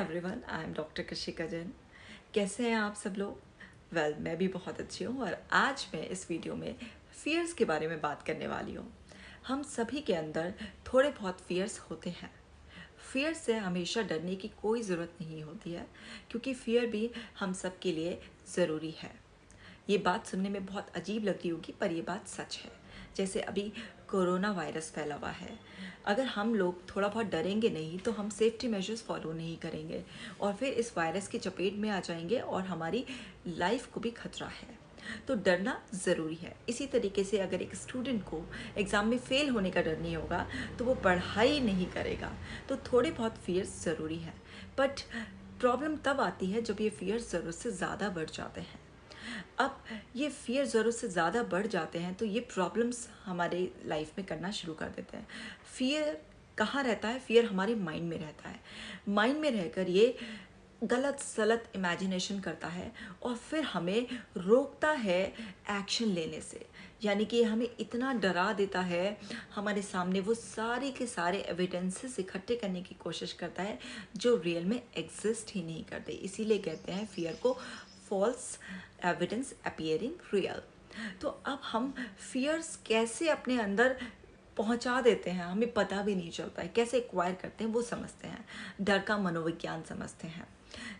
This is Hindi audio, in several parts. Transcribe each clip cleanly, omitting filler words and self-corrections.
Everyone, I am doctor कृषिका Jain. कैसे हैं आप सब लोग? मैं भी बहुत अच्छी हूँ और आज मैं इस वीडियो में फियर्स के बारे में बात करने वाली हूँ। हम सभी के अंदर थोड़े बहुत फियर्स होते हैं। फियर से हमेशा डरने की कोई ज़रूरत नहीं होती है, क्योंकि फियर भी हम सब के लिए ज़रूरी है। ये बात सुनने में बहुत अजीब लग रही होगी, पर ये बात सच है। जैसे अभी कोरोना वायरस फैला हुआ है, अगर हम लोग थोड़ा बहुत डरेंगे नहीं तो हम सेफ्टी मेजर्स फॉलो नहीं करेंगे और फिर इस वायरस की चपेट में आ जाएंगे और हमारी लाइफ को भी खतरा है। तो डरना ज़रूरी है। इसी तरीके से अगर एक स्टूडेंट को एग्ज़ाम में फ़ेल होने का डर नहीं होगा तो वो पढ़ाई नहीं करेगा। तो थोड़े बहुत फियर्स ज़रूरी है, बट प्रॉब्लम तब आती है जब ये फियर्स ज़रूरत से ज़्यादा बढ़ जाते हैं। अब ये फियर ज़रूरत से ज़्यादा बढ़ जाते हैं तो ये प्रॉब्लम्स हमारे लाइफ में करना शुरू कर देते हैं। फियर कहाँ रहता है? फियर हमारे माइंड में रहता है। माइंड में रहकर ये गलत सलत इमेजिनेशन करता है और फिर हमें रोकता है एक्शन लेने से। यानी कि हमें इतना डरा देता है, हमारे सामने वो सारे के सारे एविडेंसेस इकट्ठे करने की कोशिश करता है जो रियल में एग्जिस्ट ही नहीं करते। इसीलिए कहते हैं फियर को फॉल्स एविडेंस अपीयरिंग रियल। तो अब हम फियर्स कैसे अपने अंदर पहुंचा देते हैं हमें पता भी नहीं चलता है, कैसे एक्वायर करते हैं वो समझते हैं, डर का मनोविज्ञान समझते हैं।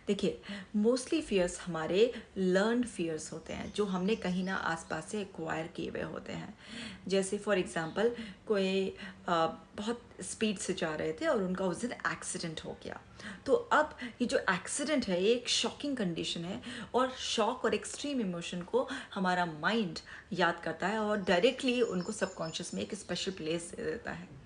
देखिए, मोस्टली फियर्स हमारे लर्नड फियर्स होते हैं जो हमने कहीं ना आसपास से एक्वायर किए हुए होते हैं। जैसे फॉर एग्जांपल कोई बहुत स्पीड से जा रहे थे और उनका उस दिन एक्सीडेंट हो गया। तो अब ये जो एक्सीडेंट है ये एक शॉकिंग कंडीशन है और शॉक और एक्सट्रीम इमोशन को हमारा माइंड याद करता है और डायरेक्टली उनको सबकॉन्शियस में एक स्पेशल प्लेस दे देता है।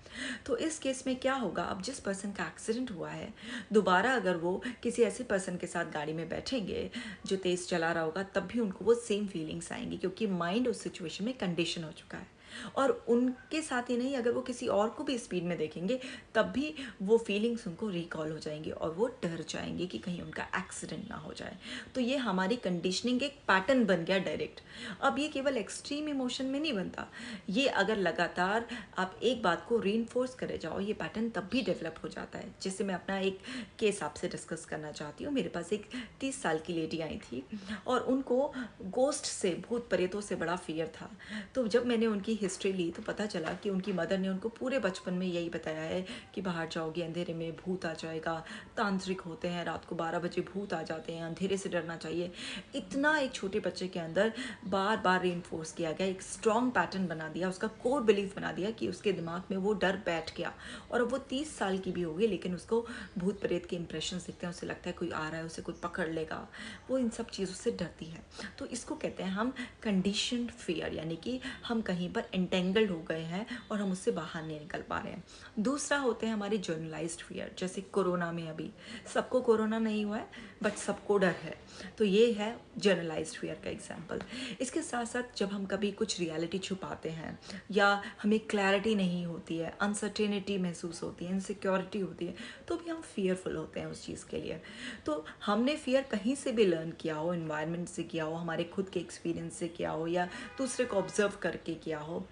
तो इस केस में क्या होगा, अब जिस पर्सन का एक्सीडेंट हुआ है दोबारा अगर वो किसी ऐसे पर्सन के साथ गाड़ी में बैठेंगे जो तेज़ चला रहा होगा तब भी उनको वो सेम फीलिंग्स आएंगी, क्योंकि माइंड उस सिचुएशन में कंडीशन हो चुका है। और उनके साथ ही नहीं, अगर वो किसी और को भी स्पीड में देखेंगे तब भी वो फीलिंग्स उनको रिकॉल हो जाएंगी और वो डर जाएंगे कि कहीं उनका एक्सीडेंट ना हो जाए। तो ये हमारी कंडीशनिंग एक पैटर्न बन गया डायरेक्ट। अब ये केवल एक्सट्रीम इमोशन में नहीं बनता, ये अगर लगातार आप एक बात को रीइंफोर्स करे जाओ ये पैटर्न तब भी डेवलप हो जाता है। जैसे मैं अपना एक केस आपसे डिस्कस करना चाहती हूँ। मेरे पास एक 30 साल की लेडी आई थी और उनको गोस्ट से, भूत प्रेतों से बड़ा फियर था। तो जब मैंने उनकी हिस्ट्री ली तो पता चला कि उनकी मदर ने उनको पूरे बचपन में यही बताया है कि बाहर जाओगे अंधेरे में भूत आ जाएगा, तांत्रिक होते हैं, रात को 12 बजे भूत आ जाते हैं, अंधेरे से डरना चाहिए। इतना एक छोटे बच्चे के अंदर बार बार रीइंफोर्स किया गया, एक स्ट्रॉन्ग पैटर्न बना दिया, उसका कोर बिलीफ बना दिया कि उसके दिमाग में वो डर बैठ गया। और अब वो 30 साल की भी होगी लेकिन उसको भूत प्रेत के इंप्रेशन दिखते हैं, उसे लगता है कोई आ रहा है, उसे कोई पकड़ लेगा, वो इन सब चीज़ों से डरती है। तो इसको कहते हैं हम कंडीशनड फियर, यानी कि हम कहीं पर एंटेंगल्ड हो गए हैं और हम उससे बाहर नहीं निकल पा रहे हैं। दूसरा होते हैं हमारे जर्नलाइज्ड फियर। जैसे कोरोना में अभी सबको कोरोना नहीं हुआ है बट सबको डर है, तो ये है जर्नलाइज्ड फियर का एग्जाम्पल। इसके साथ साथ जब हम कभी कुछ रियलिटी छुपाते हैं या हमें क्लैरिटी नहीं होती है, अनसर्टेनिटी महसूस होती है, इनसिक्योरिटी होती है, तो भी हम फियरफुल होते हैं उस चीज़ के लिए। तो हमने फियर कहीं से भी लर्न किया हो, इन्वायरमेंट से किया हो, हमारे खुद के एक्सपीरियंस से किया हो या दूसरे को ऑब्जर्व करके किया हो।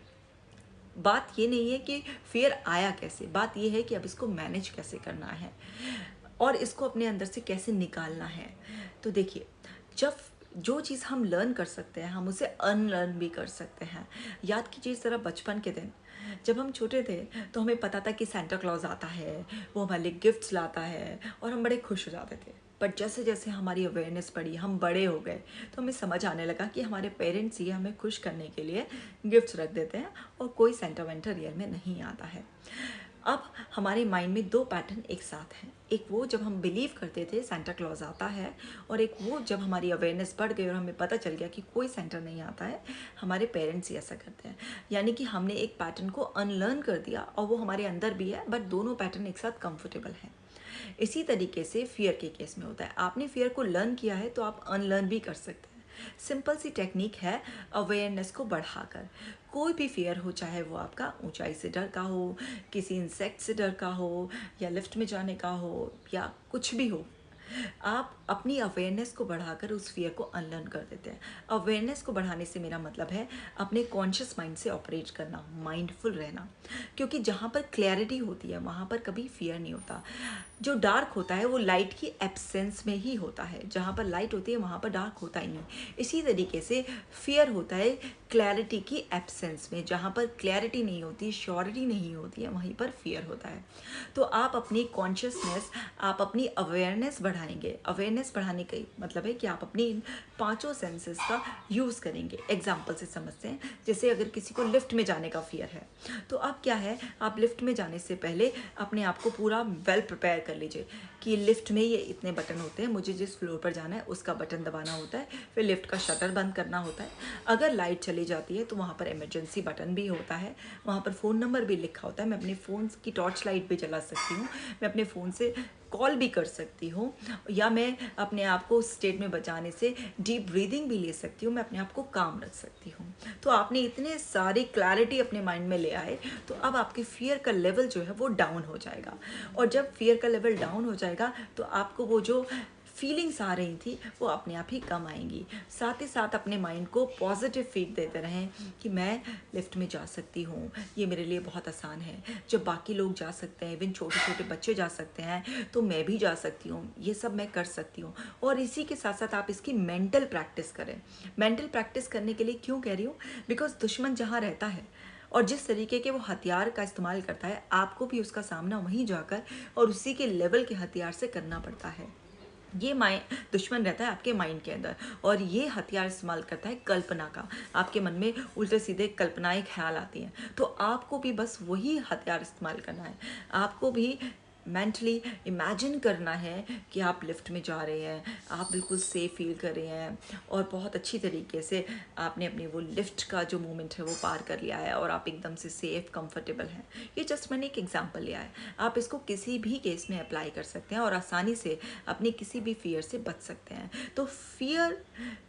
बात ये नहीं है कि फियर आया कैसे, बात ये है कि अब इसको मैनेज कैसे करना है और इसको अपने अंदर से कैसे निकालना है। तो देखिए, जब जो चीज़ हम लर्न कर सकते हैं हम उसे अनलर्न भी कर सकते हैं। याद कीजिए इस तरह बचपन के दिन जब हम छोटे थे तो हमें पता था कि सेंटा क्लॉज आता है, वो हमारे लिए गिफ्ट्स लाता है और हम बड़े खुश हो जाते थे। बट जैसे जैसे हमारी अवेयरनेस बढ़ी, हम बड़े हो गए, तो हमें समझ आने लगा कि हमारे पेरेंट्स ही हमें खुश करने के लिए गिफ्ट्स रख देते हैं और कोई सेंटा वेंटा रियल में नहीं आता है। अब हमारे माइंड में दो पैटर्न एक साथ हैं, एक वो जब हम बिलीव करते थे सेंटा क्लॉज आता है, और एक वो जब हमारी अवेयरनेस बढ़ गई और हमें पता चल गया कि कोई सेंटा नहीं आता है, हमारे पेरेंट्स ही ऐसा करते हैं। यानी कि हमने एक पैटर्न को अनलर्न कर दिया और वो हमारे अंदर भी है, बट दोनों पैटर्न एक साथ कंफर्टेबल हैं। इसी तरीके से फियर के केस में होता है, आपने फियर को लर्न किया है तो आप अनलर्न भी कर सकते हैं। सिंपल सी टेक्निक है, अवेयरनेस को बढ़ाकर। कोई भी फियर हो, चाहे वो आपका ऊंचाई से डर का हो, किसी इंसेक्ट से डर का हो, या लिफ्ट में जाने का हो, या कुछ भी हो, आप अपनी अवेयरनेस को बढ़ाकर उस फियर को अनलर्न कर देते हैं। अवेयरनेस को बढ़ाने से मेरा मतलब है अपने कॉन्शियस माइंड से ऑपरेट करना, माइंडफुल रहना, क्योंकि जहाँ पर क्लैरिटी होती है वहाँ पर कभी फियर नहीं होता। जो डार्क होता है वो लाइट की एब्सेंस में ही होता है, जहाँ पर लाइट होती है वहाँ पर डार्क होता ही नहीं। इसी तरीके से फियर होता है क्लैरिटी की एब्सेंस में, जहाँ पर क्लैरिटी नहीं होती, श्योरिटी नहीं होती है, वहीं पर फियर होता है। तो आप अपनी कॉन्शियसनेस, आप अपनी अवेयरनेस बढ़ाएंगे। अवेयरनेस बढ़ाने का मतलब है कि आप अपनी इन पांचों सेंसेस का यूज़ करेंगे। एग्जाम्पल से समझते हैं, जैसे अगर किसी को लिफ्ट में जाने का फियर है, तो अब क्या है, आप लिफ्ट में जाने से पहले अपने आप को पूरा वेल प्रिपेयर कर लीजिए कि लिफ्ट में ये इतने बटन होते हैं, मुझे जिस फ्लोर पर जाना है उसका बटन दबाना होता है, फिर लिफ्ट का शटर बंद करना होता है। अगर लाइट चली जाती है तो वहाँ पर इमरजेंसी बटन भी होता है, वहाँ पर फ़ोन नंबर भी लिखा होता है। मैं अपने फ़ोन की टॉर्च लाइट भी जला सकती हूँ, मैं अपने फ़ोन से कॉल भी कर सकती हूँ, या मैं अपने आप को स्टेट में बचाने से डीप ब्रीदिंग भी ले सकती हूँ, मैं अपने आप को काम रख सकती हूँ। तो आपने इतने सारी क्लैरिटी अपने माइंड में ले आए, तो अब आपके फियर का लेवल जो है वो डाउन हो जाएगा। और जब फियर का लेवल डाउन हो जाएगा तो आपको वो जो फीलिंग्स आ रही थी वो अपने आप ही कम आएंगी। साथ ही साथ अपने माइंड को पॉजिटिव फीड देते रहें कि मैं लिफ्ट में जा सकती हूँ, ये मेरे लिए बहुत आसान है। जब बाकी लोग जा सकते हैं, इवन छोटे छोटे बच्चे जा सकते हैं, तो मैं भी जा सकती हूँ, ये सब मैं कर सकती हूँ। और इसी के साथ साथ आप इसकी मेंटल प्रैक्टिस करें। मेंटल प्रैक्टिस करने के लिए क्यों कह रही हूँ, बिकॉज दुश्मन जहाँ रहता है और जिस तरीके के वो हथियार का इस्तेमाल करता है, आपको भी उसका सामना वहीं जाकर और उसी के लेवल के हथियार से करना पड़ता है। ये दुश्मन रहता है आपके माइंड के अंदर, और ये हथियार इस्तेमाल करता है कल्पना का। आपके मन में उल्टे सीधे कल्पनाएं ख्याल आती हैं, तो आपको भी बस वही हथियार इस्तेमाल करना है। आपको भी मेंटली इमेजिन करना है कि आप लिफ्ट में जा रहे हैं, आप बिल्कुल सेफ फील कर रहे हैं, और बहुत अच्छी तरीके से आपने अपनी वो लिफ्ट का जो मोमेंट है वो पार कर लिया है, और आप एकदम से सेफ कंफर्टेबल हैं। ये जस्ट मैंने एक एग्जांपल लिया है, आप इसको किसी भी केस में अप्लाई कर सकते हैं और आसानी से अपनी किसी भी फियर से बच सकते हैं। तो फियर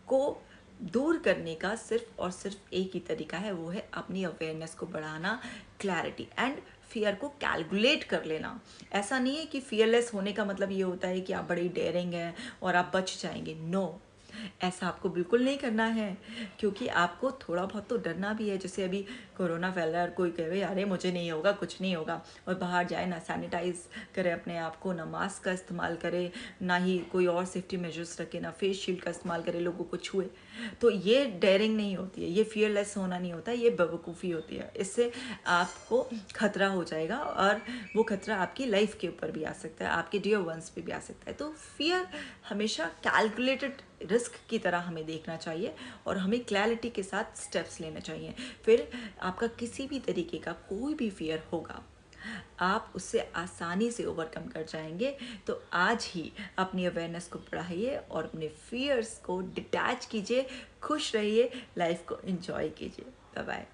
को दूर करने का सिर्फ और सिर्फ एक ही तरीका है, वो है अपनी अवेयरनेस को बढ़ाना, क्लैरिटी एंड फियर को कैलकुलेट कर लेना। ऐसा नहीं है कि फियरलेस होने का मतलब ये होता है कि आप बड़ी डेयरिंग हैं और आप बच जाएंगे। नो, ऐसा आपको बिल्कुल नहीं करना है, क्योंकि आपको थोड़ा बहुत तो डरना भी है। जैसे अभी कोरोना फैल रहा है और कोई कहे अरे मुझे नहीं होगा, कुछ नहीं होगा, और बाहर जाए ना सैनिटाइज करे अपने आप को, ना मास्क का इस्तेमाल करे, ना ही कोई और सेफ्टी मेजर्स रखे, ना फेस शील्ड का इस्तेमाल करे, लोगों को छुए, तो ये डेयरिंग नहीं होती है, ये फियरलेस होना नहीं होता, ये बेवकूफ़ी होती है। इससे आपको खतरा हो जाएगा, और वो खतरा आपकी लाइफ के ऊपर भी आ सकता है, आपके डियर वंस पे भी आ सकता है। तो फियर हमेशा कैलकुलेटेड रिस्क की तरह हमें देखना चाहिए, और हमें क्लैरिटी के साथ स्टेप्स लेना चाहिए। फिर आपका किसी भी तरीके का कोई भी फियर होगा, आप उससे आसानी से ओवरकम कर जाएंगे। तो आज ही अपनी अवेयरनेस को बढ़ाइए और अपने फियर्स को डिटैच कीजिए, खुश रहिए, लाइफ को एंजॉय कीजिए। Bye bye.